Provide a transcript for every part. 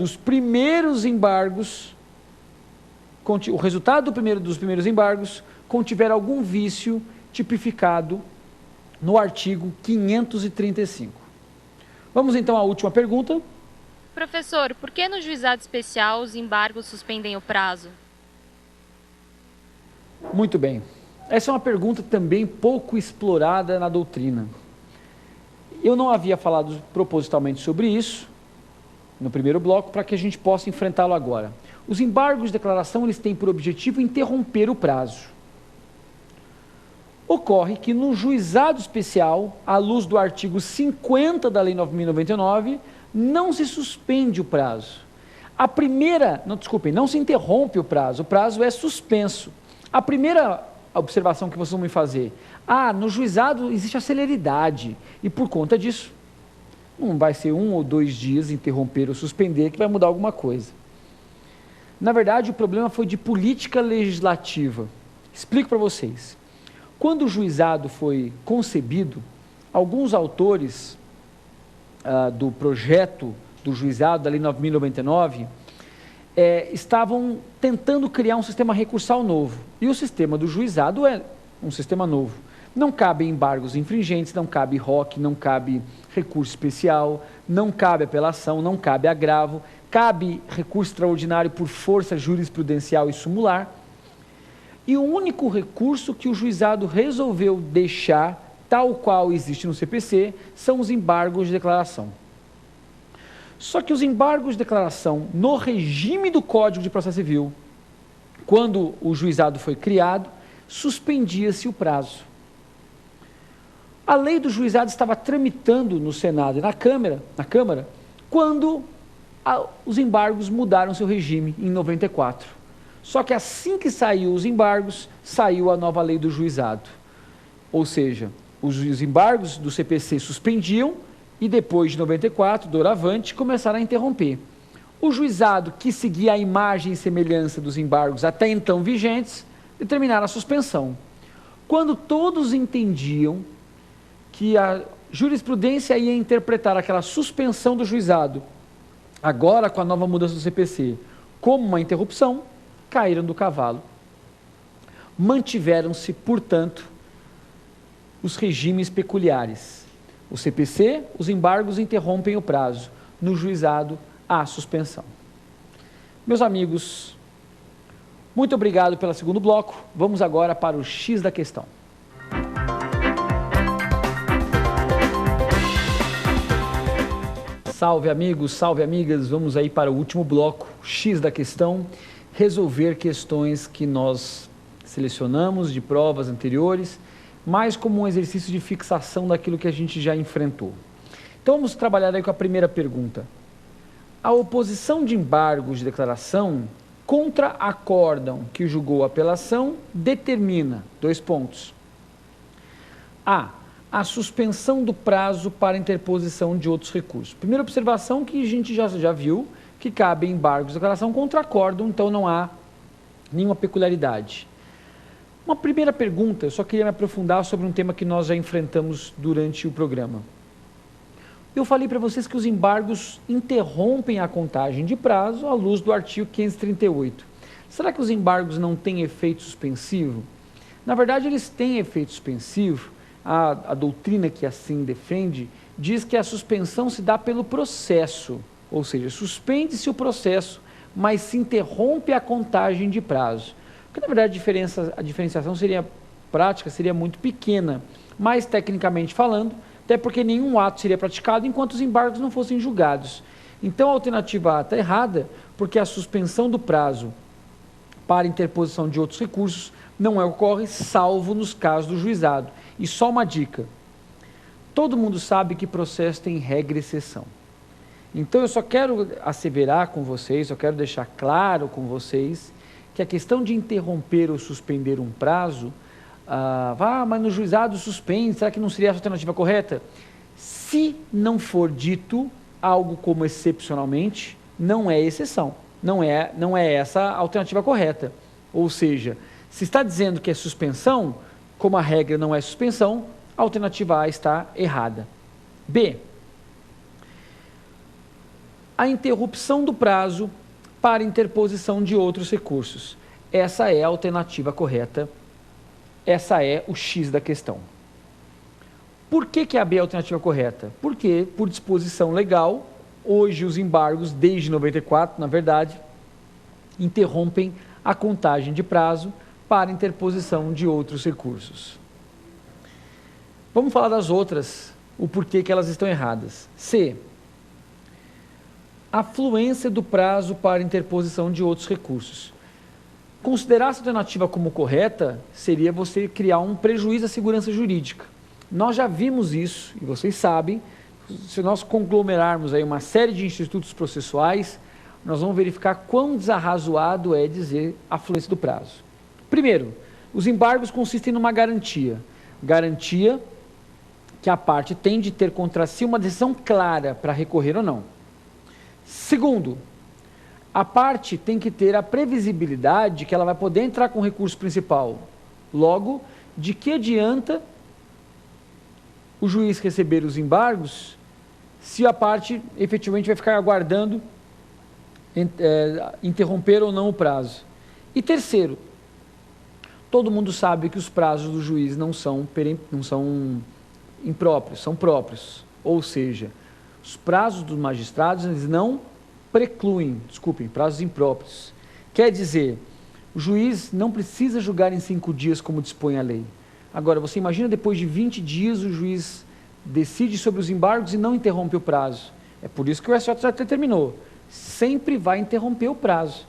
dos primeiros embargos, o resultado dos primeiros embargos contiver algum vício tipificado no artigo 535. Vamos então à última pergunta. Professor, por que no juizado especial os embargos suspendem o prazo? Muito bem. Essa é uma pergunta também pouco explorada na doutrina. Eu não havia falado propositalmente sobre isso no primeiro bloco, para que a gente possa enfrentá-lo agora. Os embargos de declaração, eles têm por objetivo interromper o prazo. Ocorre que no juizado especial, à luz do artigo 50 da Lei 9.099, não se suspende o prazo. Não se interrompe o prazo é suspenso. A primeira observação que vocês vão me fazer, no juizado existe a celeridade, e por conta disso, não vai ser 1 ou 2 dias interromper ou suspender que vai mudar alguma coisa. Na verdade, o problema foi de política legislativa. Explico para vocês. Quando o juizado foi concebido, alguns autores do projeto do juizado, da Lei 9.099, estavam tentando criar um sistema recursal novo. E o sistema do juizado é um sistema novo. Não cabe embargos infringentes, não cabe ROC, não cabe recurso especial, não cabe apelação, não cabe agravo, cabe recurso extraordinário por força jurisprudencial e sumular. E o único recurso que o juizado resolveu deixar, tal qual existe no CPC, são os embargos de declaração. Só que os embargos de declaração, no regime do Código de Processo Civil, quando o juizado foi criado, suspendia-se o prazo. A lei do juizado estava tramitando no Senado e na Câmara, quando os embargos mudaram seu regime, em 94. Só que assim que saiu os embargos, saiu a nova lei do juizado. Ou seja, os embargos do CPC suspendiam e depois de 94, doravante, começaram a interromper. O juizado, que seguia a imagem e semelhança dos embargos até então vigentes, determinaram a suspensão. Quando todos entendiam que a jurisprudência ia interpretar aquela suspensão do juizado, agora com a nova mudança do CPC, como uma interrupção, caíram do cavalo. Mantiveram-se, portanto, os regimes peculiares. O CPC, os embargos interrompem o prazo. No juizado, há suspensão. Meus amigos, muito obrigado pelo segundo bloco. Vamos agora para o X da questão. Salve amigos, salve amigas, vamos aí para o último bloco, X da questão, resolver questões que nós selecionamos de provas anteriores, mais como um exercício de fixação daquilo que a gente já enfrentou. Então vamos trabalhar aí com a primeira pergunta. A oposição de embargos de declaração contra acórdão que julgou a apelação determina, 2 pontos. A suspensão do prazo para interposição de outros recursos. Primeira observação que a gente já viu, que cabe embargos de declaração contra acórdão, então não há nenhuma peculiaridade. Uma primeira pergunta, eu só queria me aprofundar sobre um tema que nós já enfrentamos durante o programa. Eu falei para vocês que os embargos interrompem a contagem de prazo à luz do artigo 538. Será que os embargos não têm efeito suspensivo? Na verdade, eles têm efeito suspensivo. A doutrina que assim defende diz que a suspensão se dá pelo processo, ou seja, suspende-se o processo, mas se interrompe a contagem de prazo. Porque, na verdade, a diferenciação prática seria muito pequena, mas tecnicamente falando, até porque nenhum ato seria praticado enquanto os embargos não fossem julgados. Então, a alternativa A está errada, porque a suspensão do prazo para interposição de outros recursos não ocorre, salvo nos casos do juizado. E só uma dica, todo mundo sabe que processo tem regra e exceção. Então eu só quero asseverar com vocês, eu quero deixar claro com vocês, que a questão de interromper ou suspender um prazo, mas no juizado suspende, será que não seria a alternativa correta? Se não for dito algo como excepcionalmente, não é exceção, não é essa a alternativa correta. Ou seja, se está dizendo que é suspensão, como a regra não é suspensão, a alternativa A está errada. B. a interrupção do prazo para interposição de outros recursos. Essa é a alternativa correta. Essa é o X da questão. Por que a B é a alternativa correta? Porque, por disposição legal, hoje os embargos, desde 94, na verdade, interrompem a contagem de prazo para interposição de outros recursos. Vamos falar das outras, o porquê que elas estão erradas. C. A fluência do prazo para interposição de outros recursos. Considerar essa alternativa como correta seria você criar um prejuízo à segurança jurídica. Nós já vimos isso, e vocês sabem, se nós conglomerarmos aí uma série de institutos processuais, nós vamos verificar quão desarrazoado é dizer a fluência do prazo. Primeiro, os embargos consistem numa garantia. Garantia que a parte tem de ter contra si uma decisão clara para recorrer ou não. Segundo, a parte tem que ter a previsibilidade que ela vai poder entrar com o recurso principal. Logo, de que adianta o juiz receber os embargos se a parte efetivamente vai ficar aguardando interromper ou não o prazo? E terceiro, todo mundo sabe que os prazos do juiz não são impróprios, são próprios. Ou seja, os prazos dos magistrados eles não precluem, prazos impróprios. Quer dizer, o juiz não precisa julgar em 5 dias como dispõe a lei. Agora, você imagina depois de 20 dias o juiz decide sobre os embargos e não interrompe o prazo. É por isso que o STJ já determinou. Sempre vai interromper o prazo.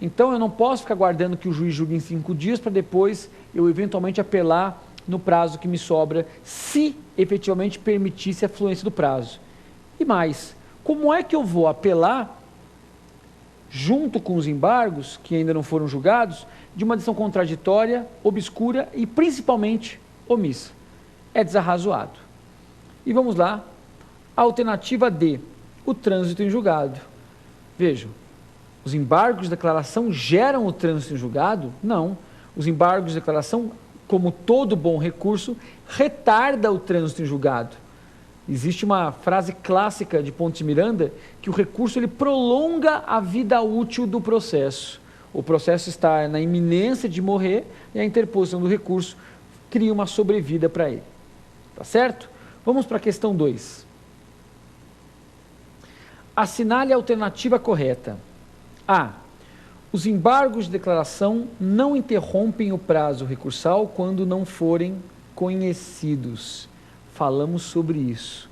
Então, eu não posso ficar aguardando que o juiz julgue em 5 dias para depois eu eventualmente apelar no prazo que me sobra, se efetivamente permitisse a fluência do prazo. E mais, como é que eu vou apelar, junto com os embargos, que ainda não foram julgados, de uma decisão contraditória, obscura e principalmente omissa? É desarrazoado. E vamos lá, a alternativa D, o trânsito em julgado. Vejam, os embargos de declaração geram o trânsito em julgado? Não. Os embargos de declaração, como todo bom recurso, retarda o trânsito em julgado. Existe uma frase clássica de Pontes Miranda que o recurso ele prolonga a vida útil do processo. O processo está na iminência de morrer e a interposição do recurso cria uma sobrevida para ele. Tá certo? Vamos para a questão 2. Assinale a alternativa correta. A. Os embargos de declaração não interrompem o prazo recursal quando não forem conhecidos. Falamos sobre isso.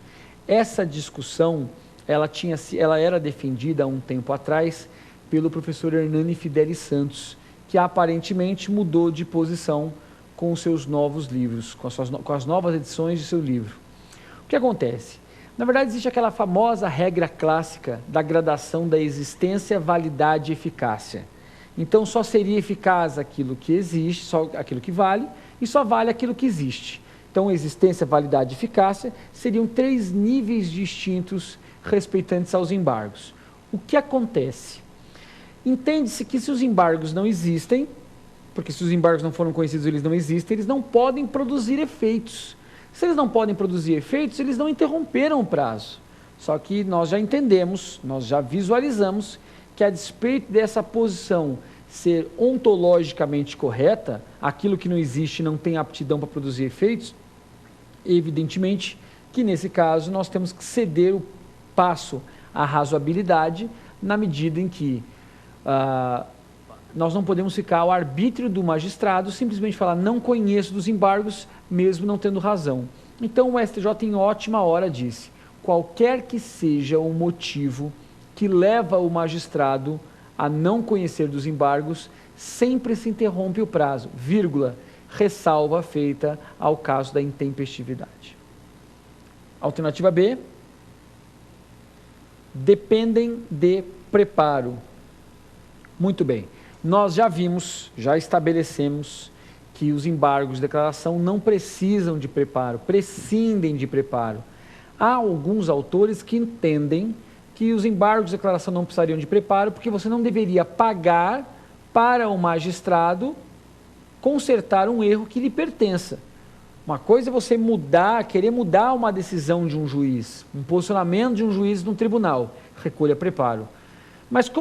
Essa discussão, ela era defendida há um tempo atrás pelo professor Hernani Fidelis Santos, que aparentemente mudou de posição com os seus novos livros, com as novas edições de seu livro. O que acontece? Na verdade, existe aquela famosa regra clássica da gradação da existência, validade e eficácia. Então, só seria eficaz aquilo que existe, só aquilo que vale, e só vale aquilo que existe. Então, existência, validade e eficácia seriam 3 níveis distintos respeitantes aos embargos. O que acontece? Entende-se que se os embargos não existem, porque se os embargos não foram conhecidos, eles não existem, eles não podem produzir efeitos. Se eles não podem produzir efeitos, eles não interromperam o prazo. Só que nós já entendemos, nós já visualizamos que a despeito dessa posição ser ontologicamente correta, aquilo que não existe não tem aptidão para produzir efeitos, evidentemente que nesse caso nós temos que ceder o passo à razoabilidade na medida em que nós não podemos ficar ao arbítrio do magistrado, simplesmente falar não conheço dos embargos, mesmo não tendo razão. Então o STJ em ótima hora disse, qualquer que seja o motivo que leva o magistrado a não conhecer dos embargos, sempre se interrompe o prazo, vírgula, ressalva feita ao caso da intempestividade. Alternativa B, dependem de preparo. Muito bem, nós já vimos, já estabelecemos que os embargos de declaração não precisam de preparo, prescindem de preparo. Há alguns autores que entendem que os embargos de declaração não precisariam de preparo porque você não deveria pagar para o magistrado consertar um erro que lhe pertença. Uma coisa é você querer mudar uma decisão de um juiz, um posicionamento de um juiz no tribunal. Recolha preparo. Mas